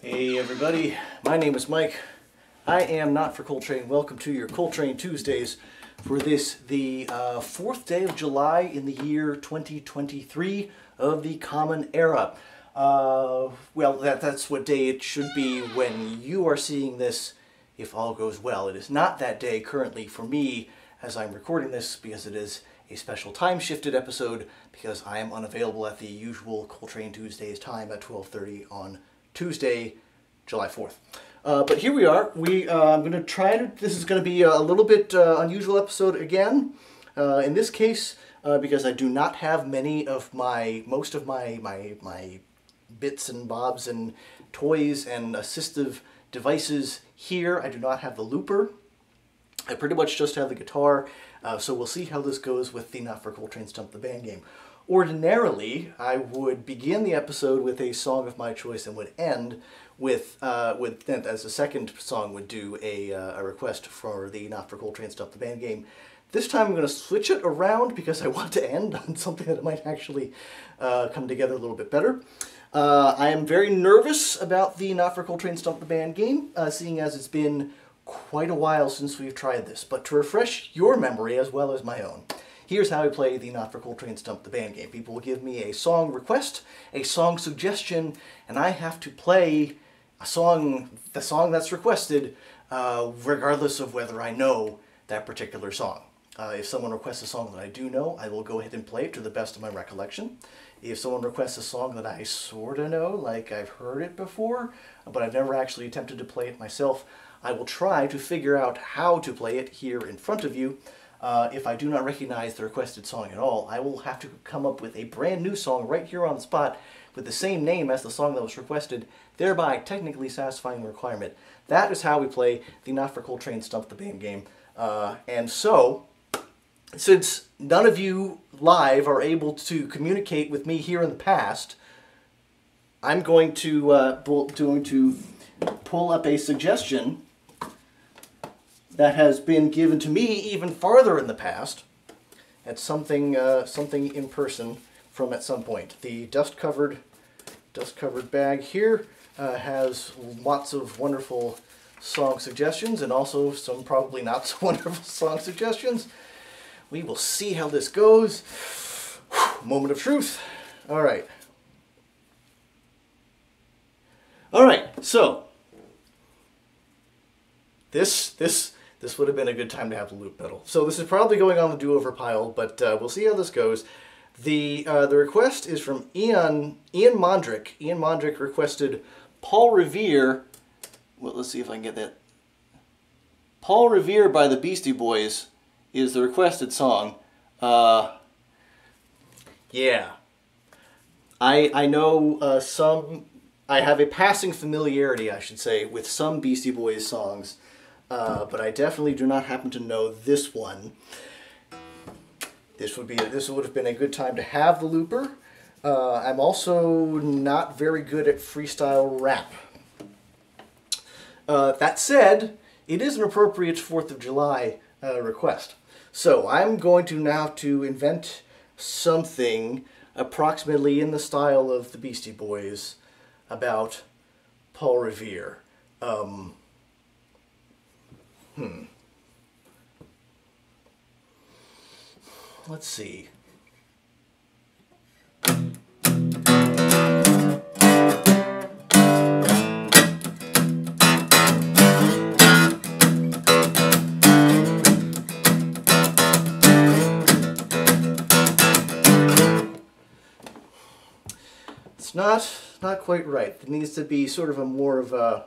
Hey everybody, my name is Mike. I am not for Coltrane. Welcome to your Coltrane Tuesdays for this, the 4th day of July in the year 2023 of the Common Era. Well, that's what day it should be when you are seeing this, if all goes well. It is not that day currently for me as I'm recording this because it is a special time-shifted episode because I am unavailable at the usual Coltrane Tuesdays time at 12:30 on Tuesday, July 4th. But here we are. I'm going to try to, this is going to be a little bit unusual episode again. In this case, because I do not have most of my bits and bobs and toys and assistive devices here. I do not have the looper. I pretty much just have the guitar. So we'll see how this goes with the Not for Coltrane Stump-the-Band game. Ordinarily, I would begin the episode with a song of my choice and would end with as a second song, would do a request for the Not for Coltrane Stump-the-Band game. This time I'm going to switch it around because I want to end on something that might actually come together a little bit better. I am very nervous about the Not for Coltrane Stump-the-Band game, seeing as it's been quite a while since we've tried this. But to refresh your memory as well as my own, here's how I play the Not for Coltrane Stump-the-Band game. People will give me a song request, a song suggestion, and I have to play the song that's requested, regardless of whether I know that particular song. If someone requests a song that I do know, I will go ahead and play it to the best of my recollection. If someone requests a song that I sort of know, like I've heard it before, but I've never actually attempted to play it myself, I will try to figure out how to play it here in front of you. If I do not recognize the requested song at all, I will have to come up with a brand new song right here on the spot with the same name as the song that was requested, thereby technically satisfying the requirement. That is how we play the Not for Coltrane Stump-the-Band game. And so, since none of you live are able to communicate with me here in the past, I'm going to pull up a suggestion that has been given to me even farther in the past at something in person from at some point. The dust-covered bag here has lots of wonderful song suggestions and also some probably not so wonderful song suggestions. We will see how this goes. Moment of truth. All right. All right. So this would have been a good time to have the loop pedal. So this is probably going on the do-over pile, but we'll see how this goes. The request is from Ian Mondrick. Ian Mondrick requested Paul Revere. Well, let's see if I can get that. Paul Revere by the Beastie Boys is the requested song. Yeah. I know some. I have a passing familiarity, I should say, with some Beastie Boys songs. But I definitely do not happen to know this one. This would have been a good time to have the looper. I'm also not very good at freestyle rap. That said, it is an appropriate 4th of July request. So I'm going to now to invent something approximately in the style of the Beastie Boys about Paul Revere. Let's see. It's not quite right. It needs to be sort of a more of a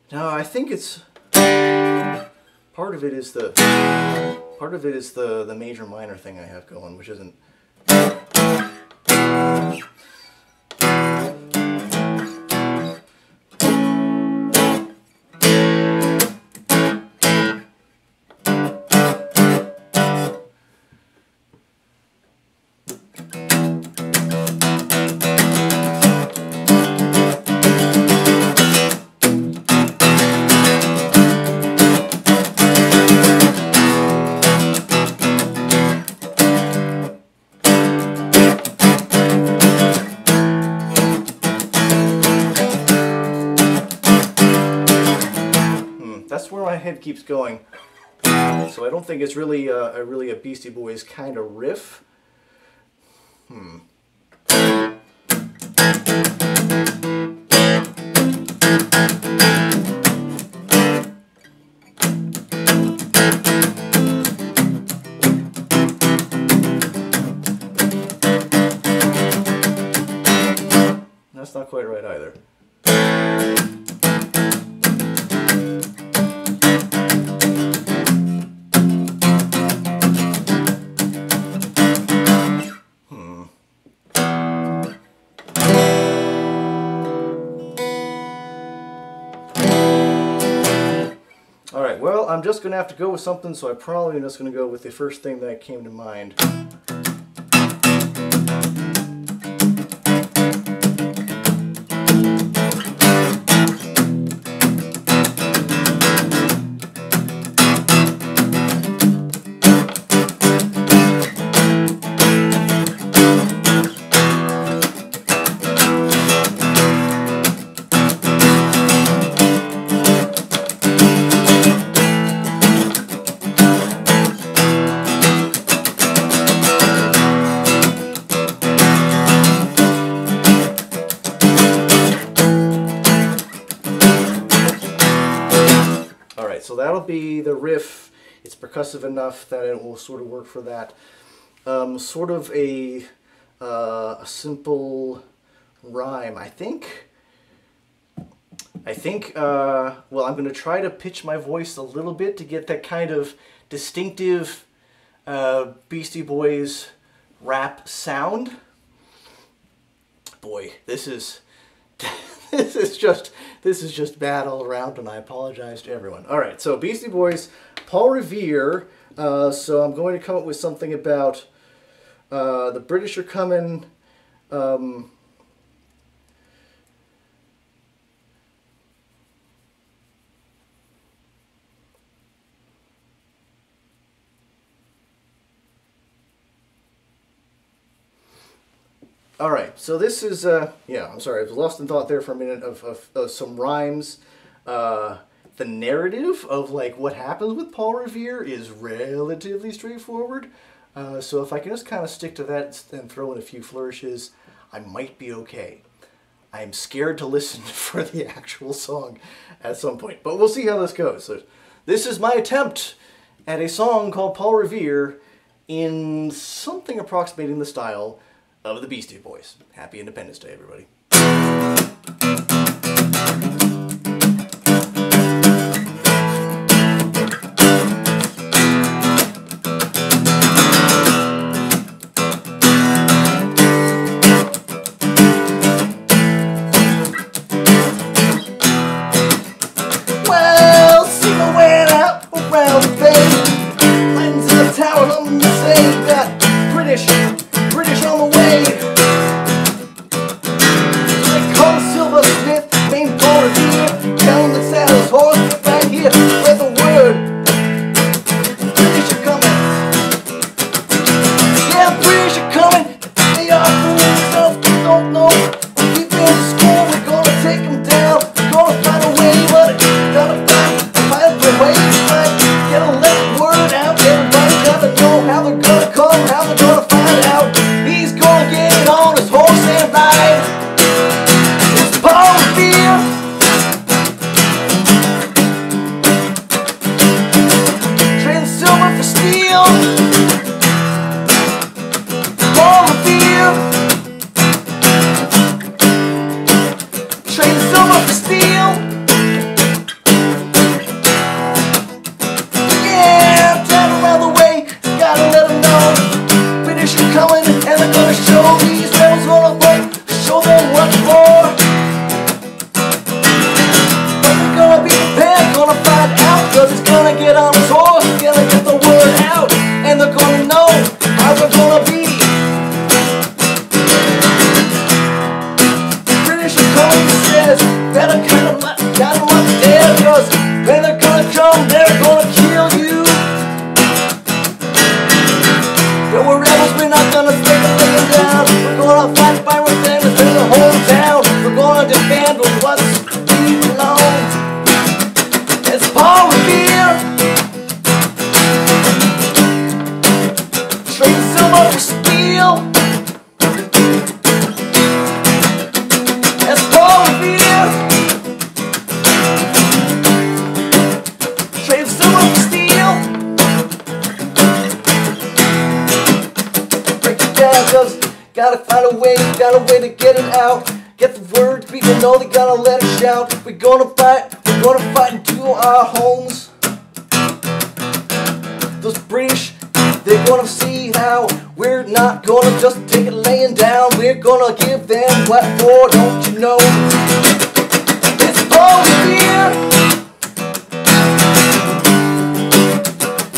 No, I think it's part of it is the major minor thing I have going, which isn't. keeps going. So I don't think it's really a Beastie Boys kind of riff. That's not quite right either. Alright, well, I'm just going to have to go with something, so I probably am just going to go with the first thing that came to mind. So that'll be the riff. It's percussive enough that it will sort of work for that. Sort of a simple rhyme, I think. Well, I'm going to try to pitch my voice a little bit to get that kind of distinctive Beastie Boys rap sound. Boy, this is just bad all around, and I apologize to everyone. All right, so Beastie Boys, Paul Revere. So I'm going to come up with something about the British are coming. All right, so this is, yeah, I'm sorry, I was lost in thought there for a minute of some rhymes. The narrative of, like, what happens with Paul Revere is relatively straightforward. So if I can just kind of stick to that and throw in a few flourishes, I might be okay. I'm scared to listen for the actual song at some point, but we'll see how this goes. So this is my attempt at a song called Paul Revere in something approximating the style of the Beastie Boys. Happy Independence Day, everybody. Well, Sima went out around the bay, went to the tower on the same that British on the way. They call a silversmith named Paul Revere, telling the saddle's horse right here with the word. British are coming. Yeah, British are coming. They are fools, so we don't know. We've been to school, we're gonna take them down. We're gonna find a way, but gotta find a way. Gotta let the word out. Everybody gotta know how they're gonna come, how they're gonna find out. He's gonna get on his horse and ride. It's Paul Revere. Trading silver for steel. Paul Revere. Trading silver for steel. Yeah, driving around the way. Gotta let them know. British are coming and they're gonna show these rebels gonna work, show them what more. But we're gonna be prepared, gonna find out, cause he's gonna get on his horse, gonna get the word out, and they're gonna know how we're gonna be. British are coming, he says, better gotta look there, cause when they're gonna come, they're gonna kill you. We're rebels, we're not gonna stay laying down. We're gonna fight by with them to bring the whole town. We're gonna defend with what's we belong. It's Paul Revere. Gotta find a way to get it out. Get the word, people know they gotta let it shout. We're gonna fight into our homes. Those British, they're gonna see how we're not gonna just take it laying down. We're gonna give them what for, don't you know? It's Paul Revere.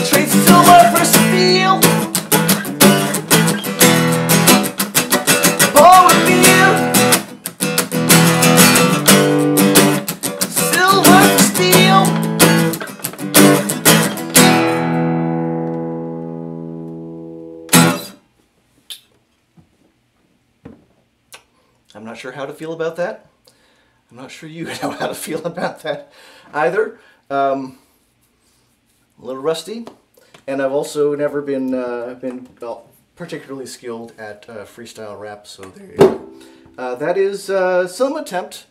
Trade silver for steel. Paul Revere. Silver for steel. I'm not sure how to feel about that. I'm not sure you know how to feel about that either. A little rusty, and I've also never been well, particularly skilled at freestyle rap. So there you go. That is some attempt,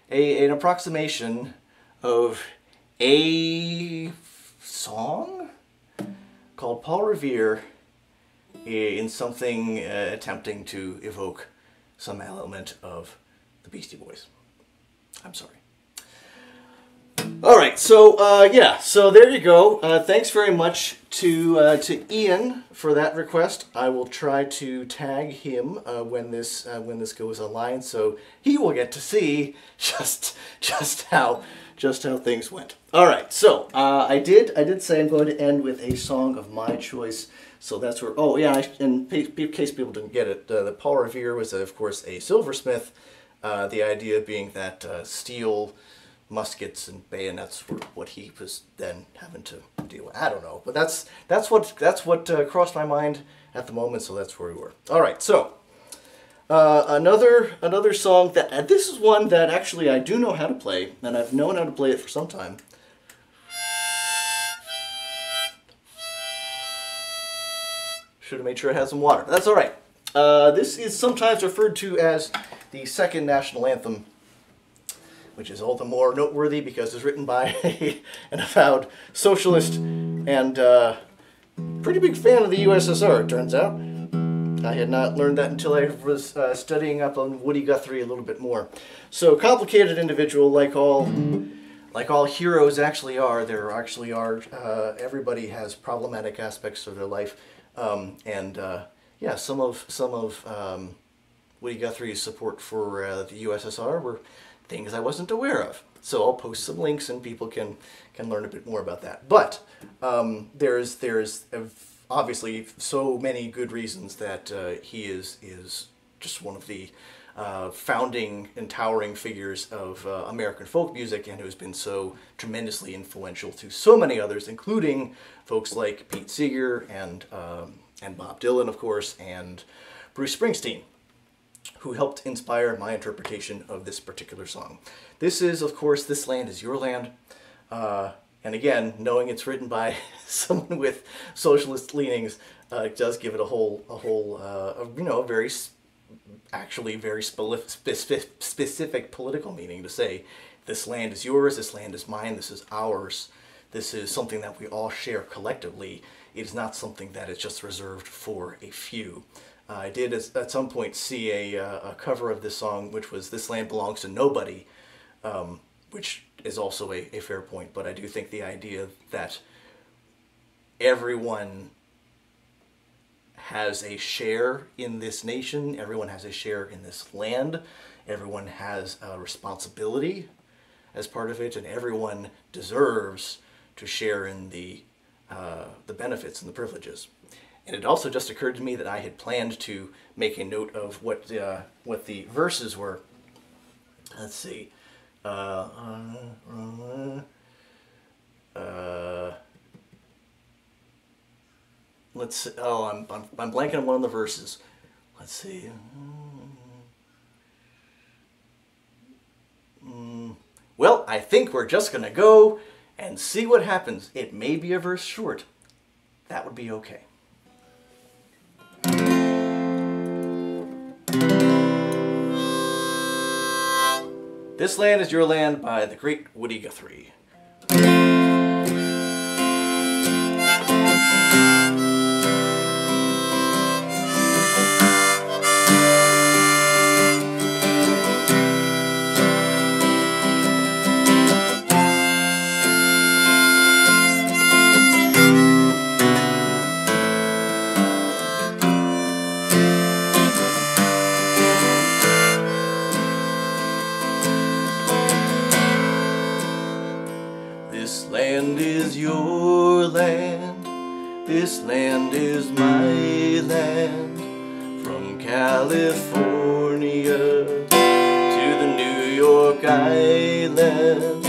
an approximation of a song called Paul Revere in something attempting to evoke some element of the Beastie Boys. I'm sorry. All right, so yeah, so there you go. Thanks very much to Ian for that request. I will try to tag him when this goes online, so he will get to see just how things went. All right, so I did say I'm going to end with a song of my choice. So that's where, oh yeah, in case people didn't get it, the Paul Revere was, of course, a silversmith. The idea being that steel muskets and bayonets were what he was then having to deal with. I don't know, but that's what crossed my mind at the moment. So that's where we were. All right, so another song that this is one that actually I do know how to play, and I've known how to play it for some time. Should have made sure it had some water. That's all right. This is sometimes referred to as the second national anthem, which is all the more noteworthy because it's written by an avowed socialist and pretty big fan of the USSR, it turns out. I had not learned that until I was studying up on Woody Guthrie a little bit more. So, complicated individual, like all heroes actually are. There actually are. Everybody has problematic aspects of their life. Yeah, some of Woody Guthrie's support for the USSR were things I wasn't aware of. So I'll post some links and people can learn a bit more about that. But there's obviously so many good reasons that he is just one of the founding and towering figures of American folk music, and who's been so tremendously influential to so many others, including folks like Pete Seeger and Bob Dylan, of course, and Bruce Springsteen, who helped inspire my interpretation of this particular song. This is, of course, This Land Is Your Land. And again, knowing it's written by someone with socialist leanings does give it a whole you know, very specific political meaning to say, this land is yours, this land is mine, this is ours. This is something that we all share collectively. It is not something that is just reserved for a few. I did at some point see a cover of this song, which was This Land Belongs to Nobody, which is also a fair point, but I do think the idea that everyone has a share in this nation, everyone has a share in this land, everyone has a responsibility as part of it, and everyone deserves to share in the benefits and the privileges. And it also just occurred to me that I had planned to make a note of what the verses were. Let's see. Let's see. Oh, I'm blanking on one of the verses. Let's see. Well, I think we're just gonna go and see what happens. It may be a verse short. That would be okay. This Land Is Your Land by the great Woody Guthrie. your land, this land is my land. From California to the New York Island,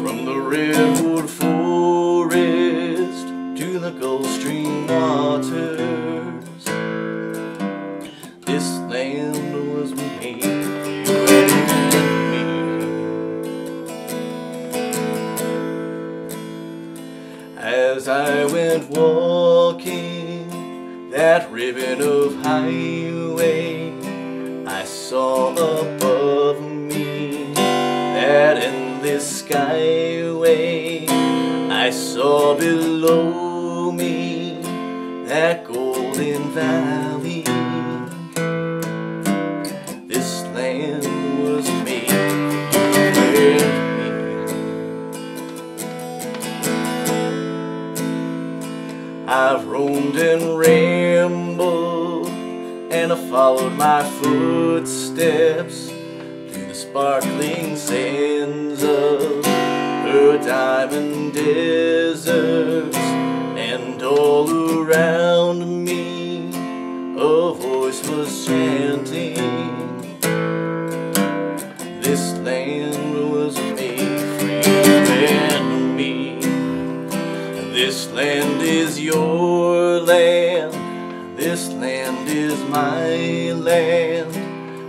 from the redwood forest to the Gulf Stream waters, this land was made for you and me. As I went walking that ribbon of highway, I saw above me that endless skyway. I saw below me that golden valley. This land was made for you and me. I've roamed and rambled, and I followed my footsteps through the sparkling sands of her diamond deserts, and all around me a voice was chanting, this land was made for you and me. This land is your land, this land is my land.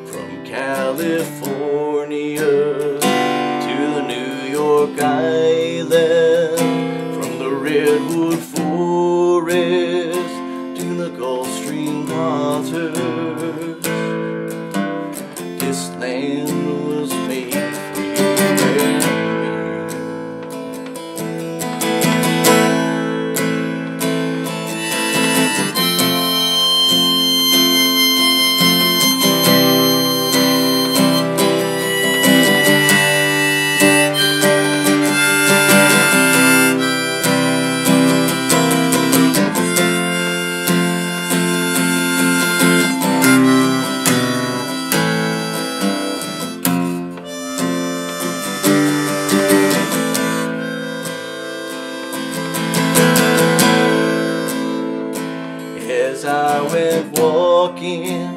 From California to the New York Island, from the redwood forest to the Gulf Stream waters, this land was made for you and me. As I went walking,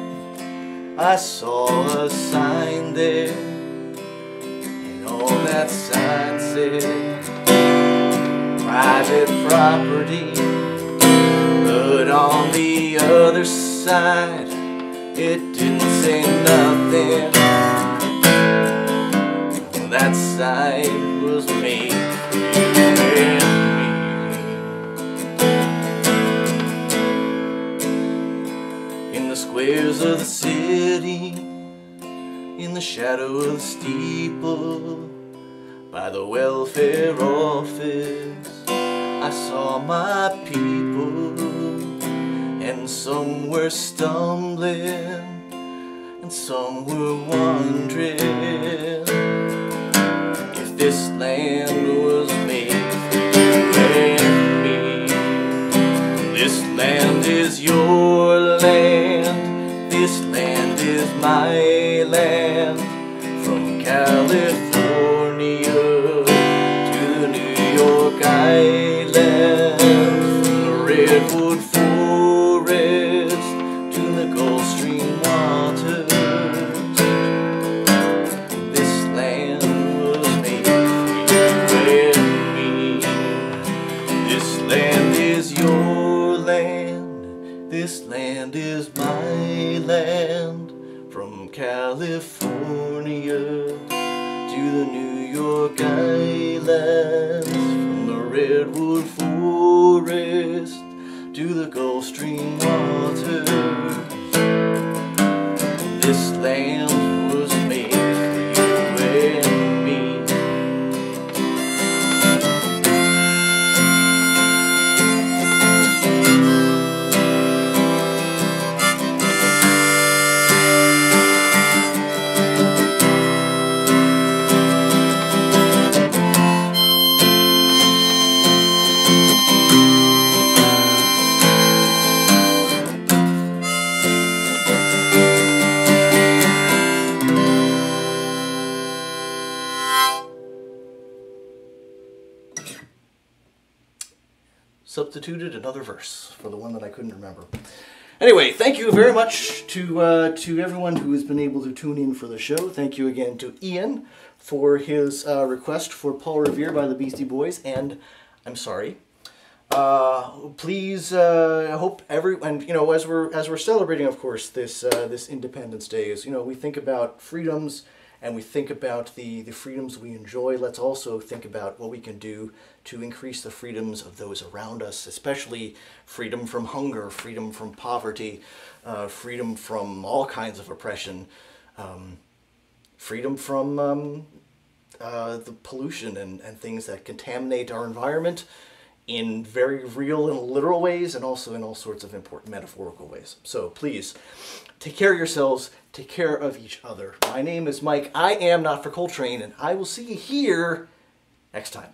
I saw a sign there, and on that sign said, private property. But on the other side, it didn't say nothing. That sign was made for you and me. In the squares of the city, in the shadow of the steeple, by the welfare office, I saw my people, and some were stumbling, and some were wondering if this land was made for you and me. This land is your land, this land is my land. From California to the New York Island, from the redwood forest to the Gulf Stream waters, this land was made for you and me. This land is your land, this land is my land. From California to the New York Islands, from the redwood forest to the Gulf Stream waters, this land was made for you and me. substituted another verse for the one that I couldn't remember. Anyway, thank you very much to everyone who has been able to tune in for the show. Thank you again to Ian for his request for Paul Revere by the Beastie Boys, and I'm sorry. Please, I hope everyone, you know, as we're celebrating, of course, this Independence Day, is, you know, we think about freedoms and we think about the freedoms we enjoy. Let's also think about what we can do to increase the freedoms of those around us, especially freedom from hunger, freedom from poverty, freedom from all kinds of oppression, freedom from the pollution and things that contaminate our environment in very real and literal ways, and also in all sorts of important metaphorical ways. So please, take care of yourselves, take care of each other. My name is Mike, I am Not for Coltrane, and I will see you here next time.